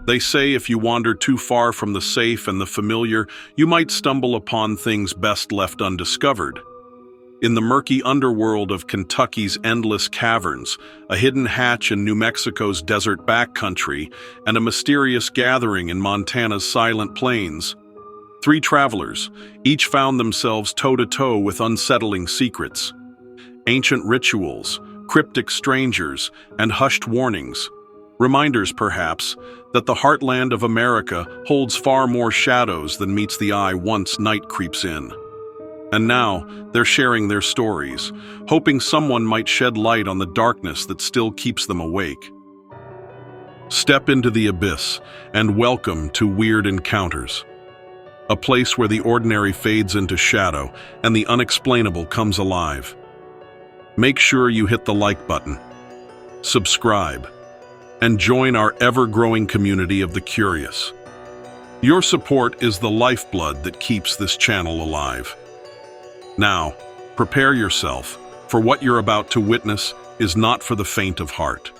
They say if you wander too far from the safe and the familiar, you might stumble upon things best left undiscovered. In the murky underworld of Kentucky's endless caverns, a hidden hatch in New Mexico's desert backcountry, and a mysterious gathering in Montana's silent plains, three travelers each found themselves toe-to-toe with unsettling secrets. Ancient rituals, cryptic strangers, and hushed warnings. Reminders, perhaps, that the heartland of America holds far more shadows than meets the eye once night creeps in. And now, they're sharing their stories, hoping someone might shed light on the darkness that still keeps them awake. Step into the abyss, and welcome to Weird Encounters, a place where the ordinary fades into shadow and the unexplainable comes alive. Make sure you hit the like button, subscribe, and join our ever-growing community of the curious. Your support is the lifeblood that keeps this channel alive. Now, prepare yourself, for what you're about to witness is not for the faint of heart.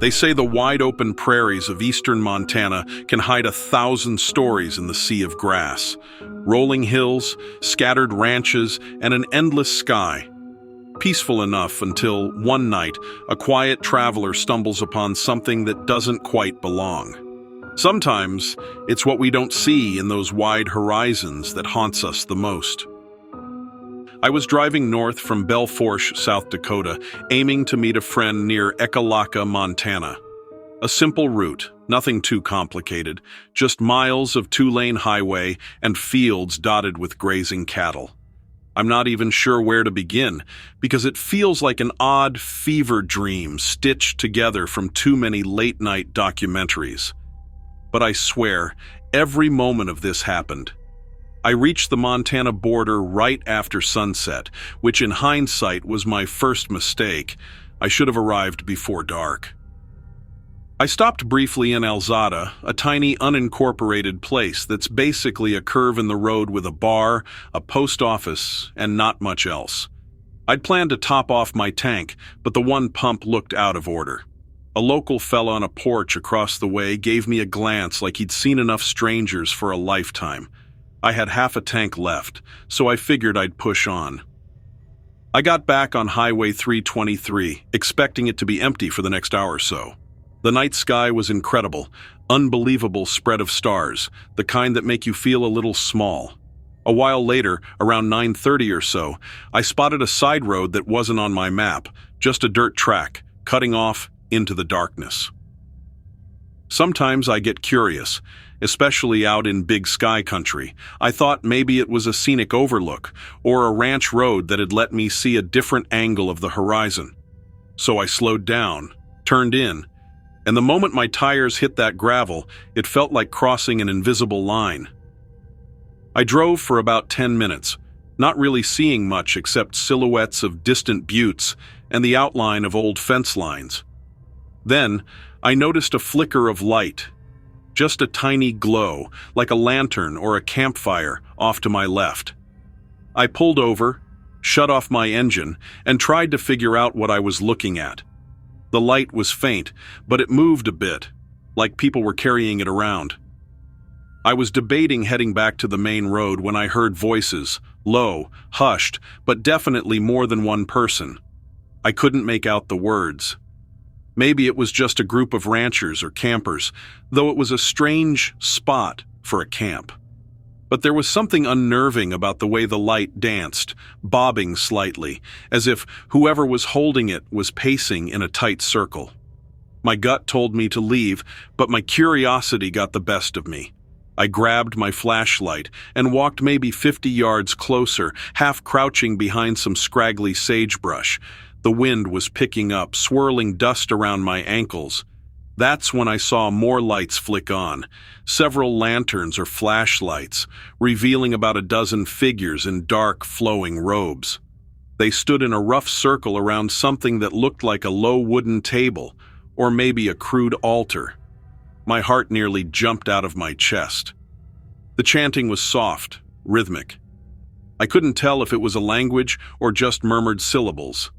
They say the wide-open prairies of eastern Montana can hide 1,000 stories in the sea of grass. Rolling hills, scattered ranches, and an endless sky. Peaceful enough until, one night, a quiet traveler stumbles upon something that doesn't quite belong. Sometimes, it's what we don't see in those wide horizons that haunts us the most. I was driving north from Belforche, South Dakota, aiming to meet a friend near Ekalaka, Montana. A simple route, nothing too complicated, just miles of two-lane highway and fields dotted with grazing cattle. I'm not even sure where to begin, because it feels like an odd fever dream stitched together from too many late-night documentaries. But I swear, every moment of this happened. I reached the Montana border right after sunset, which in hindsight was my first mistake. I should have arrived before dark. I stopped briefly in Alzada, a tiny unincorporated place that's basically a curve in the road with a bar, a post office, and not much else. I'd planned to top off my tank, but the one pump looked out of order. A local fella on a porch across the way gave me a glance like he'd seen enough strangers for a lifetime. I had half a tank left, so I figured I'd push on. I got back on Highway 323, expecting it to be empty for the next hour or so. The night sky was incredible, unbelievable spread of stars, the kind that make you feel a little small. A while later, around 9:30 or so, I spotted a side road that wasn't on my map, just a dirt track, cutting off into the darkness. Sometimes I get curious, especially out in big sky country. I thought maybe it was a scenic overlook or a ranch road that had let me see a different angle of the horizon. So I slowed down, turned in, and the moment my tires hit that gravel, it felt like crossing an invisible line. I drove for about 10 minutes, not really seeing much except silhouettes of distant buttes and the outline of old fence lines. Then, I noticed a flicker of light. Just a tiny glow, like a lantern or a campfire, off to my left. I pulled over, shut off my engine, and tried to figure out what I was looking at. The light was faint, but it moved a bit, like people were carrying it around. I was debating heading back to the main road when I heard voices, low, hushed, but definitely more than one person. I couldn't make out the words. Maybe it was just a group of ranchers or campers, though it was a strange spot for a camp. But there was something unnerving about the way the light danced, bobbing slightly, as if whoever was holding it was pacing in a tight circle. My gut told me to leave, but my curiosity got the best of me. I grabbed my flashlight and walked maybe 50 yards closer, half crouching behind some scraggly sagebrush. The wind was picking up, swirling dust around my ankles. That's when I saw more lights flick on, several lanterns or flashlights, revealing about a dozen figures in dark, flowing robes. They stood in a rough circle around something that looked like a low wooden table, or maybe a crude altar. My heart nearly jumped out of my chest. The chanting was soft, rhythmic. I couldn't tell if it was a language or just murmured syllables.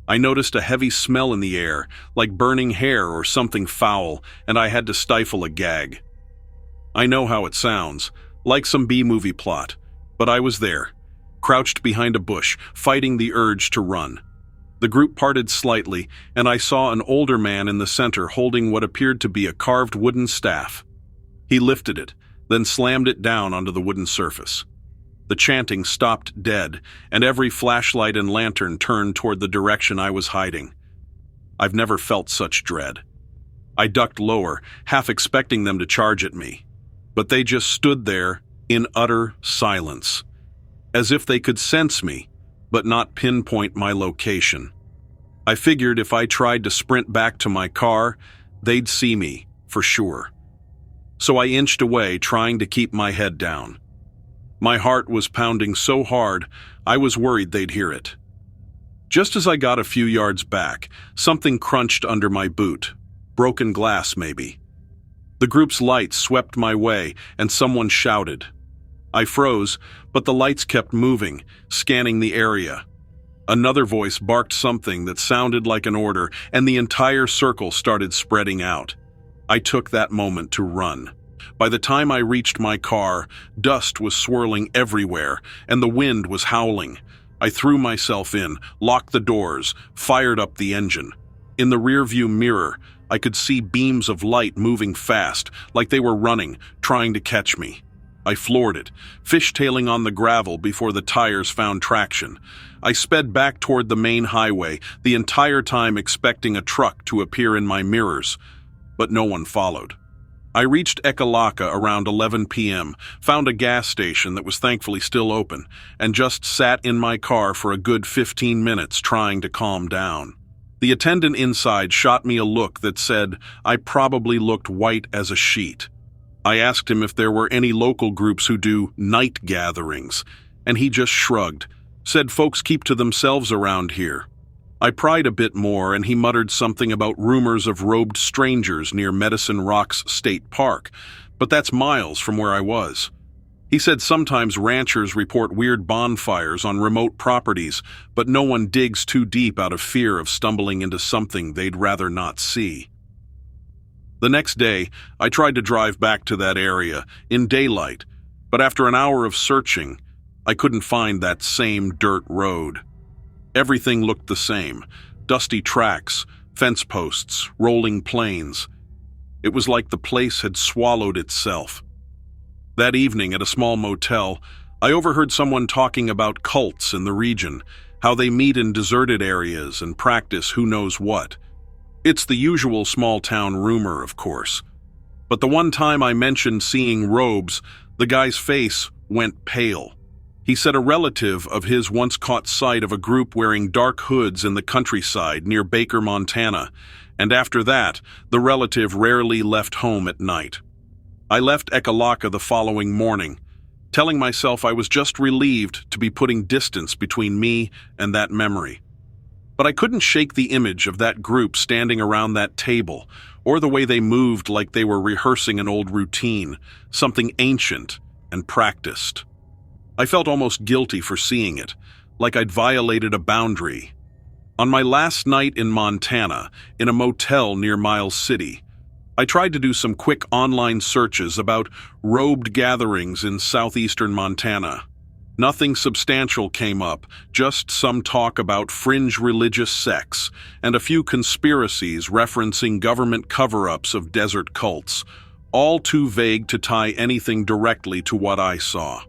I noticed a heavy smell in the air, like burning hair or something foul, and I had to stifle a gag. I know how it sounds, like some B-movie plot, but I was there, crouched behind a bush, fighting the urge to run. The group parted slightly, and I saw an older man in the center holding what appeared to be a carved wooden staff. He lifted it, then slammed it down onto the wooden surface. The chanting stopped dead, and every flashlight and lantern turned toward the direction I was hiding. I've never felt such dread. I ducked lower, half expecting them to charge at me. But they just stood there in utter silence, as if they could sense me, but not pinpoint my location. I figured if I tried to sprint back to my car, they'd see me, for sure. So I inched away, trying to keep my head down. My heart was pounding so hard, I was worried they'd hear it. Just as I got a few yards back, something crunched under my boot. Broken glass, maybe. The group's lights swept my way, and someone shouted. I froze, but the lights kept moving, scanning the area. Another voice barked something that sounded like an order, and the entire circle started spreading out. I took that moment to run. By the time I reached my car, dust was swirling everywhere, and the wind was howling. I threw myself in, locked the doors, fired up the engine. In the rearview mirror, I could see beams of light moving fast, like they were running, trying to catch me. I floored it, fishtailing on the gravel before the tires found traction. I sped back toward the main highway, the entire time expecting a truck to appear in my mirrors. But no one followed. I reached Ekalaka around 11 p.m., found a gas station that was thankfully still open, and just sat in my car for a good 15 minutes trying to calm down. The attendant inside shot me a look that said I probably looked white as a sheet. I asked him if there were any local groups who do night gatherings, and he just shrugged, said folks keep to themselves around here. I pried a bit more, and he muttered something about rumors of robed strangers near Medicine Rocks State Park, but that's miles from where I was. He said sometimes ranchers report weird bonfires on remote properties, but no one digs too deep out of fear of stumbling into something they'd rather not see. The next day, I tried to drive back to that area in daylight, but after an hour of searching, I couldn't find that same dirt road. Everything looked the same: dusty tracks, fence posts, rolling plains. It was like the place had swallowed itself. That evening at a small motel, I overheard someone talking about cults in the region, how they meet in deserted areas and practice who knows what. It's the usual small-town rumor, of course. But the one time I mentioned seeing robes, the guy's face went pale. He said a relative of his once caught sight of a group wearing dark hoods in the countryside near Baker, Montana, and after that, the relative rarely left home at night. I left Ekalaka the following morning, telling myself I was just relieved to be putting distance between me and that memory. But I couldn't shake the image of that group standing around that table, or the way they moved like they were rehearsing an old routine, something ancient and practiced. I felt almost guilty for seeing it, like I'd violated a boundary. On my last night in Montana, in a motel near Miles City, I tried to do some quick online searches about robed gatherings in southeastern Montana. Nothing substantial came up, just some talk about fringe religious sects and a few conspiracies referencing government cover-ups of desert cults, all too vague to tie anything directly to what I saw.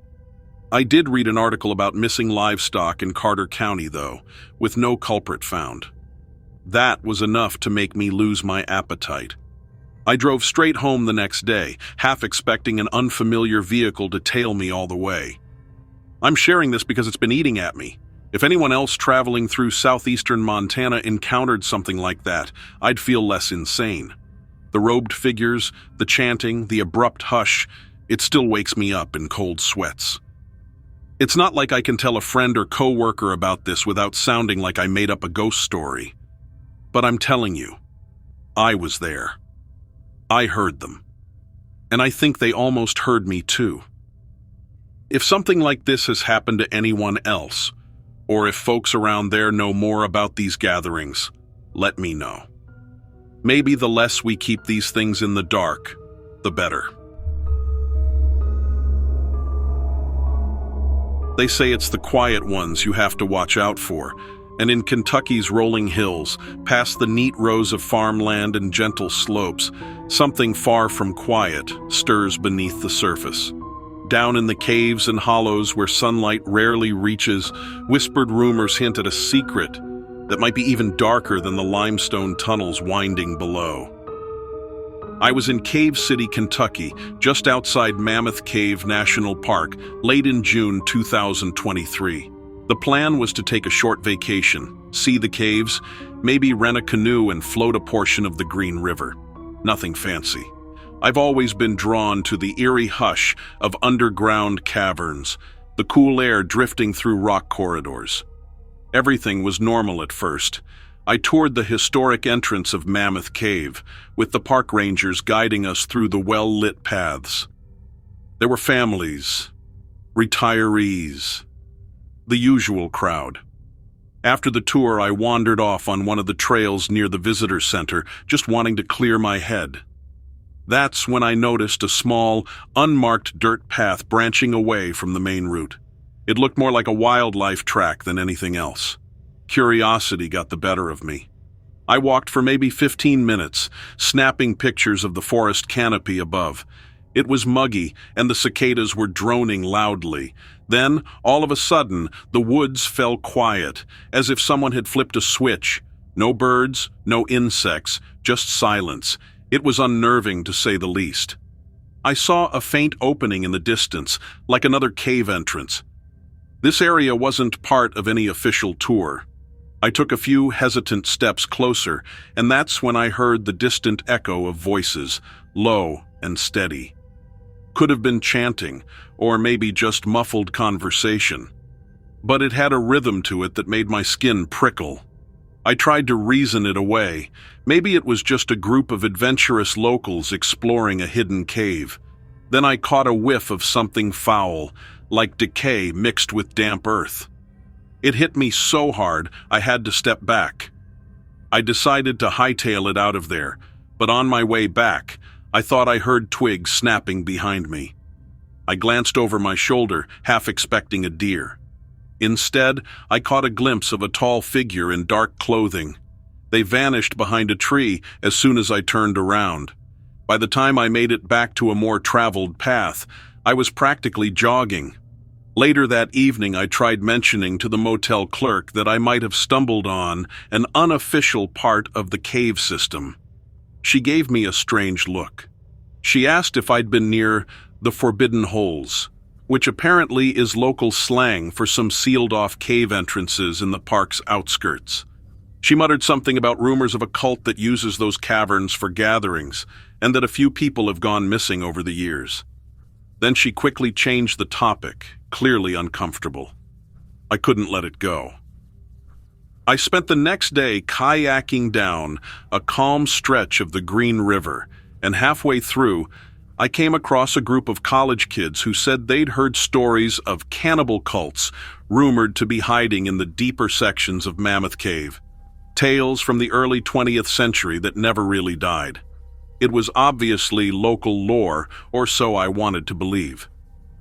I did read an article about missing livestock in Carter County, though, with no culprit found. That was enough to make me lose my appetite. I drove straight home the next day, half expecting an unfamiliar vehicle to tail me all the way. I'm sharing this because it's been eating at me. If anyone else traveling through southeastern Montana encountered something like that, I'd feel less insane. The robed figures, the chanting, the abrupt hush, it still wakes me up in cold sweats. It's not like I can tell a friend or coworker about this without sounding like I made up a ghost story. But I'm telling you, I was there. I heard them. And I think they almost heard me too. If something like this has happened to anyone else, Or if folks around there know more about these gatherings, let me know. Maybe the less we keep these things in the dark, the better. They say it's the quiet ones you have to watch out for, and in Kentucky's rolling hills, past the neat rows of farmland and gentle slopes, something far from quiet stirs beneath the surface. Down in the caves and hollows where sunlight rarely reaches, whispered rumors hint at a secret that might be even darker than the limestone tunnels winding below. I was in Cave City, Kentucky, just outside Mammoth Cave National Park, late in June 2023. The plan was to take a short vacation, see the caves, maybe rent a canoe and float a portion of the Green River. Nothing fancy. I've always been drawn to the eerie hush of underground caverns, the cool air drifting through rock corridors. Everything was normal at first. I toured the historic entrance of Mammoth Cave, with the park rangers guiding us through the well-lit paths. There were families, retirees, the usual crowd. After the tour, I wandered off on one of the trails near the visitor center, just wanting to clear my head. That's when I noticed a small, unmarked dirt path branching away from the main route. It looked more like a wildlife track than anything else. Curiosity got the better of me. I walked for maybe 15 minutes, snapping pictures of the forest canopy above. It was muggy, and the cicadas were droning loudly. Then, all of a sudden, the woods fell quiet, as if someone had flipped a switch. No birds, no insects, just silence. It was unnerving, to say the least. I saw a faint opening in the distance, like another cave entrance. This area wasn't part of any official tour. I took a few hesitant steps closer, and that's when I heard the distant echo of voices, low and steady. Could have been chanting, or maybe just muffled conversation. But it had a rhythm to it that made my skin prickle. I tried to reason it away. Maybe it was just a group of adventurous locals exploring a hidden cave. Then I caught a whiff of something foul, like decay mixed with damp earth. It hit me so hard, I had to step back. I decided to hightail it out of there, but on my way back, I thought I heard twigs snapping behind me. I glanced over my shoulder, half expecting a deer. Instead, I caught a glimpse of a tall figure in dark clothing. They vanished behind a tree as soon as I turned around. By the time I made it back to a more traveled path, I was practically jogging. Later that evening, I tried mentioning to the motel clerk that I might have stumbled on an unofficial part of the cave system. She gave me a strange look. She asked if I'd been near the Forbidden Holes, which apparently is local slang for some sealed-off cave entrances in the park's outskirts. She muttered something about rumors of a cult that uses those caverns for gatherings, and that a few people have gone missing over the years. Then she quickly changed the topic, clearly uncomfortable. I couldn't let it go. I spent the next day kayaking down a calm stretch of the Green River, and halfway through, I came across a group of college kids who said they'd heard stories of cannibal cults rumored to be hiding in the deeper sections of Mammoth Cave. Tales from the early 20th century that never really died. It was obviously local lore, or so I wanted to believe.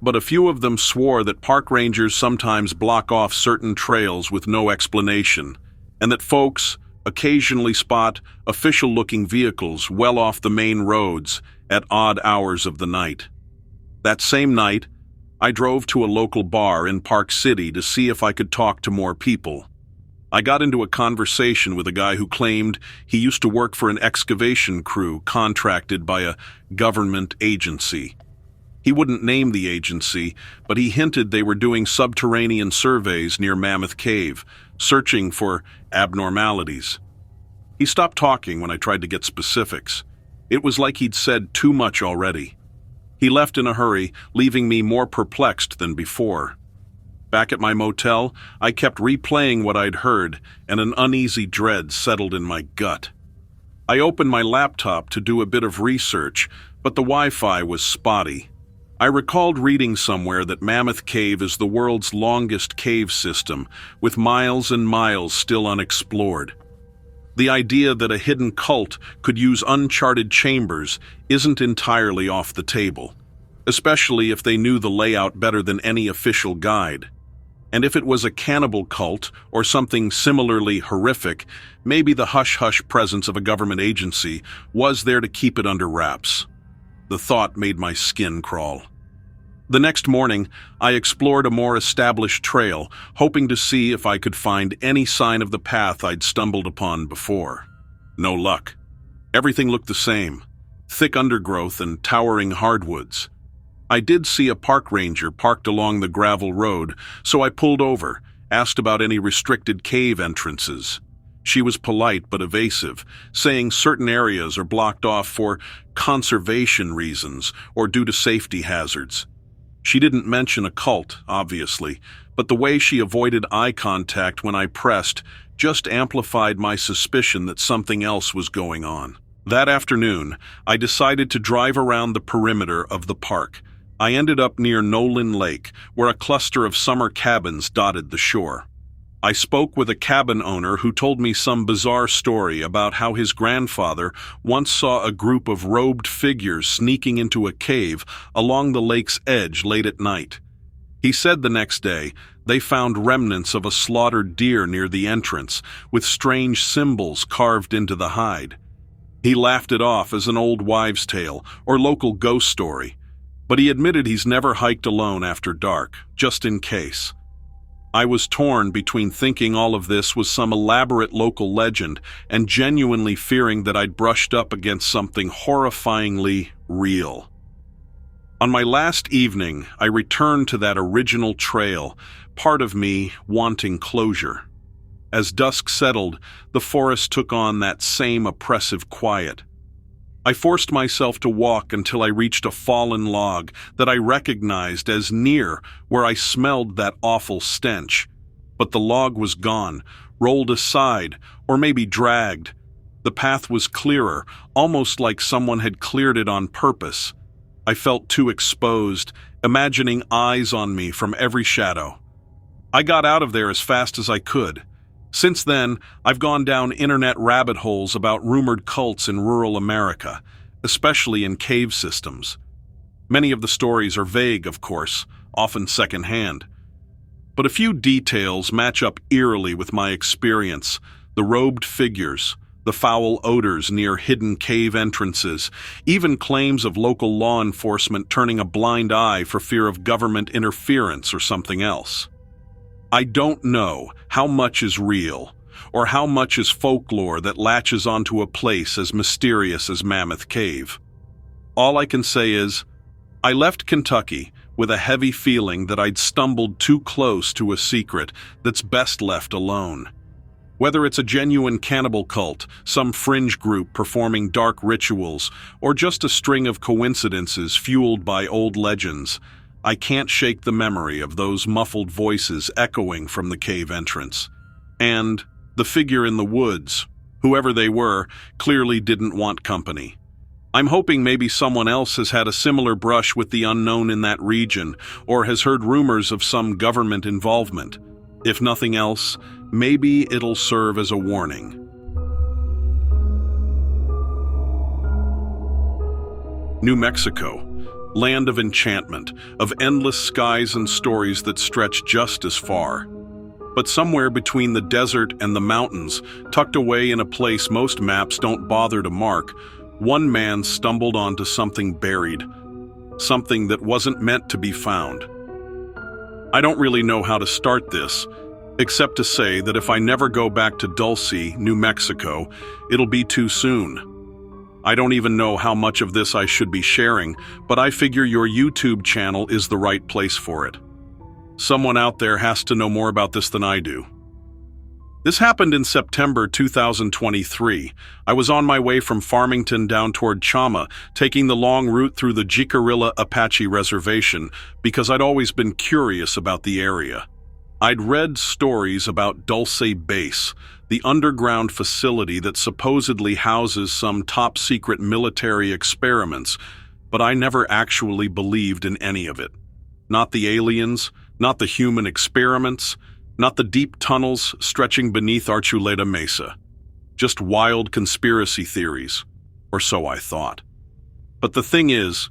But a few of them swore that park rangers sometimes block off certain trails with no explanation, and that folks occasionally spot official-looking vehicles well off the main roads at odd hours of the night. That same night, I drove to a local bar in Park City to see if I could talk to more people. I got into a conversation with a guy who claimed he used to work for an excavation crew contracted by a government agency. He wouldn't name the agency, but he hinted they were doing subterranean surveys near Mammoth Cave, searching for abnormalities. He stopped talking when I tried to get specifics. It was like he'd said too much already. He left in a hurry, leaving me more perplexed than before. Back at my motel, I kept replaying what I'd heard, and an uneasy dread settled in my gut. I opened my laptop to do a bit of research, but the Wi-Fi was spotty. I recalled reading somewhere that Mammoth Cave is the world's longest cave system, with miles and miles still unexplored. The idea that a hidden cult could use uncharted chambers isn't entirely off the table, especially if they knew the layout better than any official guide. And if it was a cannibal cult or something similarly horrific, maybe the hush-hush presence of a government agency was there to keep it under wraps. The thought made my skin crawl. The next morning, I explored a more established trail, hoping to see if I could find any sign of the path I'd stumbled upon before. No luck. Everything looked the same: thick undergrowth and towering hardwoods. I did see a park ranger parked along the gravel road, so I pulled over, asked about any restricted cave entrances. She was polite but evasive, saying certain areas are blocked off for conservation reasons or due to safety hazards. She didn't mention a cult, obviously, but the way she avoided eye contact when I pressed just amplified my suspicion that something else was going on. That afternoon, I decided to drive around the perimeter of the park. I ended up near Nolan Lake, where a cluster of summer cabins dotted the shore. I spoke with a cabin owner who told me some bizarre story about how his grandfather once saw a group of robed figures sneaking into a cave along the lake's edge late at night. He said the next day they found remnants of a slaughtered deer near the entrance, with strange symbols carved into the hide. He laughed it off as an old wives' tale or local ghost story, but he admitted he's never hiked alone after dark, just in case. I was torn between thinking all of this was some elaborate local legend and genuinely fearing that I'd brushed up against something horrifyingly real. On my last evening, I returned to that original trail, part of me wanting closure. As dusk settled, the forest took on that same oppressive quiet. I forced myself to walk until I reached a fallen log that I recognized as near where I smelled that awful stench. But the log was gone, rolled aside, or maybe dragged. The path was clearer, almost like someone had cleared it on purpose. I felt too exposed, imagining eyes on me from every shadow. I got out of there as fast as I could. Since then, I've gone down internet rabbit holes about rumored cults in rural America, especially in cave systems. Many of the stories are vague, of course, often secondhand. But a few details match up eerily with my experience: the robed figures, the foul odors near hidden cave entrances, even claims of local law enforcement turning a blind eye for fear of government interference or something else. I don't know how much is real or how much is folklore that latches onto a place as mysterious as Mammoth Cave. All I can say is, I left Kentucky with a heavy feeling that I'd stumbled too close to a secret that's best left alone. Whether it's a genuine cannibal cult, some fringe group performing dark rituals, or just a string of coincidences fueled by old legends, I can't shake the memory of those muffled voices echoing from the cave entrance. And the figure in the woods, whoever they were, clearly didn't want company. I'm hoping maybe someone else has had a similar brush with the unknown in that region, or has heard rumors of some government involvement. If nothing else, maybe it'll serve as a warning. New Mexico. Land of enchantment, of endless skies and stories that stretch just as far. But somewhere between the desert and the mountains, tucked away in a place most maps don't bother to mark, one man stumbled onto something buried, something that wasn't meant to be found. I don't really know how to start this, except to say that if I never go back to Dulce, New Mexico, it'll be too soon. I don't even know how much of this I should be sharing, but I figure your YouTube channel is the right place for it. Someone out there has to know more about this than I do. This happened in September 2023. I was on my way from Farmington down toward Chama, taking the long route through the Jicarilla Apache Reservation because I'd always been curious about the area. I'd read stories about Dulce Base, the underground facility that supposedly houses some top-secret military experiments, but I never actually believed in any of it. Not the aliens, not the human experiments, not the deep tunnels stretching beneath Archuleta Mesa. Just wild conspiracy theories, or so I thought. But the thing is,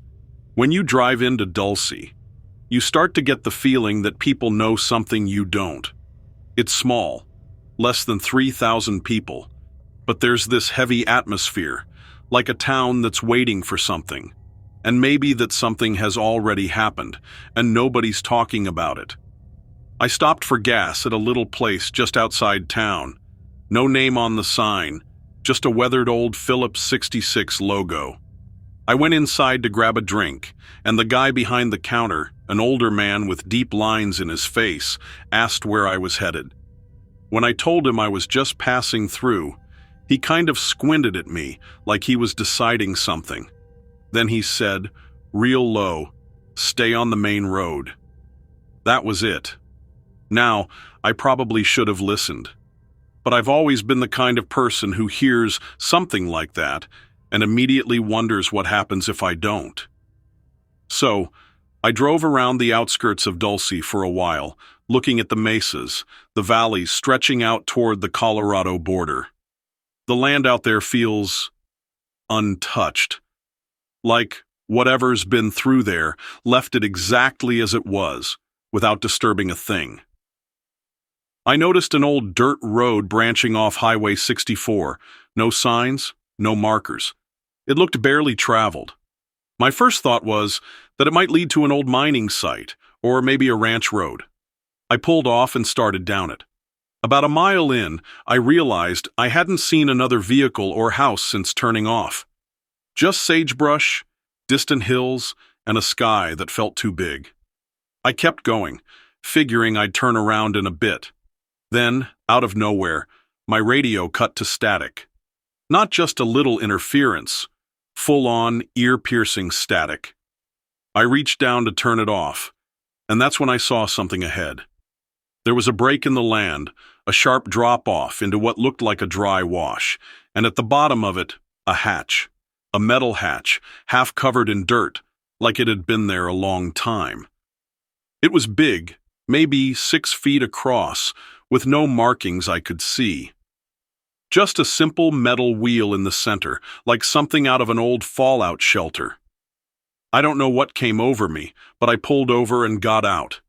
when you drive into Dulce, you start to get the feeling that people know something you don't. It's small, less than 3,000 people, but there's this heavy atmosphere, like a town that's waiting for something. And maybe that something has already happened, and nobody's talking about it. I stopped for gas at a little place just outside town. No name on the sign, just a weathered old Phillips 66 logo. I went inside to grab a drink, and the guy behind the counter, an older man with deep lines in his face, asked where I was headed. When I told him I was just passing through, he kind of squinted at me like he was deciding something. Then he said, real low, "Stay on the main road." That was it. Now, I probably should have listened. But I've always been the kind of person who hears something like that and immediately wonders what happens if I don't. So, I drove around the outskirts of Dulce for a while, looking at the mesas, the valleys stretching out toward the Colorado border. The land out there feels untouched. Like whatever's been through there left it exactly as it was, without disturbing a thing. I noticed an old dirt road branching off Highway 64. No signs, no markers. It looked barely traveled. My first thought was that it might lead to an old mining site, or maybe a ranch road. I pulled off and started down it. About a mile in, I realized I hadn't seen another vehicle or house since turning off. Just sagebrush, distant hills, and a sky that felt too big. I kept going, figuring I'd turn around in a bit. Then, out of nowhere, my radio cut to static. Not just a little interference, full-on, ear-piercing static. I reached down to turn it off, and that's when I saw something ahead. There was a break in the land, a sharp drop-off into what looked like a dry wash, and at the bottom of it, a hatch. A metal hatch, half covered in dirt, like it had been there a long time. It was big, maybe 6 feet across, with no markings I could see. Just a simple metal wheel in the center, like something out of an old fallout shelter. I don't know what came over me, but I pulled over and got out.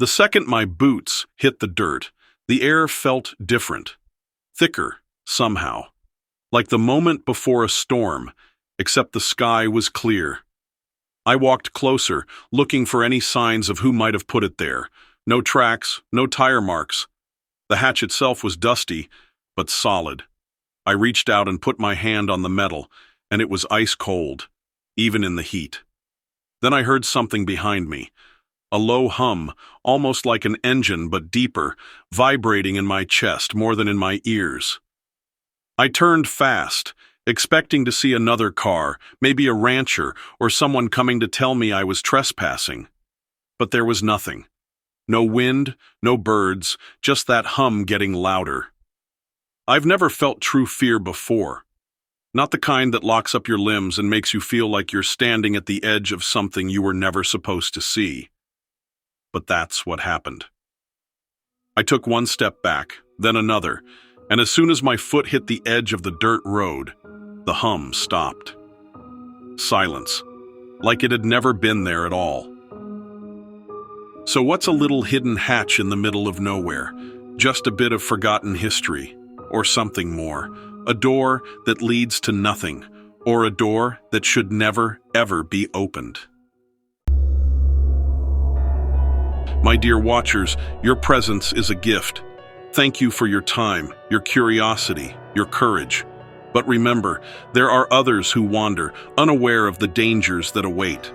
The second my boots hit the dirt, the air felt different, thicker, somehow. Like the moment before a storm, except the sky was clear. I walked closer, looking for any signs of who might have put it there. No tracks, no tire marks. The hatch itself was dusty, but solid. I reached out and put my hand on the metal, and it was ice cold, even in the heat. Then I heard something behind me, a low hum, almost like an engine but deeper, vibrating in my chest more than in my ears. I turned fast, expecting to see another car, maybe a rancher or someone coming to tell me I was trespassing. But there was nothing. No wind, no birds, just that hum getting louder. I've never felt true fear before. Not the kind that locks up your limbs and makes you feel like you're standing at the edge of something you were never supposed to see. But that's what happened. I took one step back, then another, and as soon as my foot hit the edge of the dirt road, the hum stopped. Silence, like it had never been there at all. So what's a little hidden hatch in the middle of nowhere? Just a bit of forgotten history, or something more. A door that leads to nothing, or a door that should never, ever be opened. My dear watchers, your presence is a gift. Thank you for your time, your curiosity, your courage. But remember, there are others who wander, unaware of the dangers that await.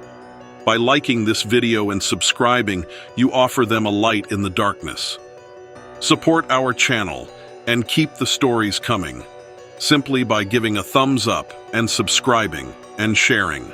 By liking this video and subscribing, you offer them a light in the darkness. Support our channel and keep the stories coming, simply by giving a thumbs up and subscribing and sharing.